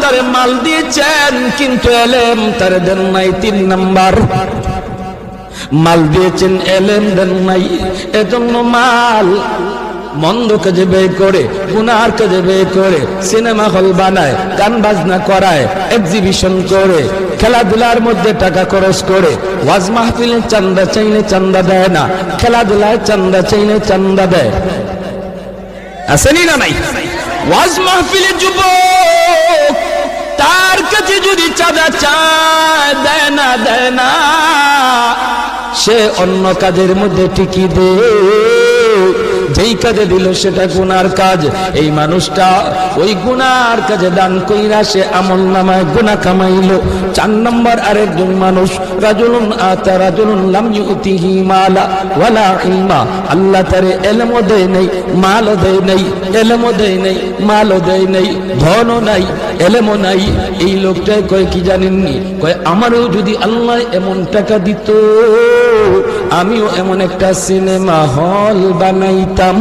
তারে মাল দিয়েছেন কিন্তু এলেম তারে দেন নাই। 3 নাম্বার, মাল দিয়েছেন এলেম দেন নাই। এজন্য মাল মন্দ কাজে ব্যয় করে, গুনার কাজে ব্যয় করে, সিনেমা হল বানায়, গান বাজনা করায়, এক্সিবিশন করে, খেলাধুলার মধ্যে টাকা খরচ করে, ওয়াজ মাহফিলে চান্দা চাইলে চান্দা দেয় না, খেলাধুলায় চান্দা চাইলে চান্দা দেয়। আসেনি না নাই? ওয়াজ মাহফিলে যুবক তার কাছে যদি চাঁদা চায় দেয় না, সে অন্য কাজের মধ্যে টিকি দেয়। যেই কাজে দিল সেটা গুনার কাজ। এই মানুষটা ওই গুনার কাজে দান কইরা সে আমল নামায় গুনাহ কামাইলো। 4 নম্বর আরেকজন মানুষ, রাজুলুন আতা রাজুলুন লাম ইউতিহি মালা ওয়ালা ইলমা, আল্লাহ তারে ইলমও দেয় নাই, মালও দেয় নাই, ইলমও দেয় নাই, মালও দেয় নাই, ধনও নাই, ইলমও নাই। এই লোকটাই কয় কি জানেননি? কয় আমারও যদি আল্লাহ এমন টাকা দিত আমিও এমন একটা সিনেমা হল বানাইতাম।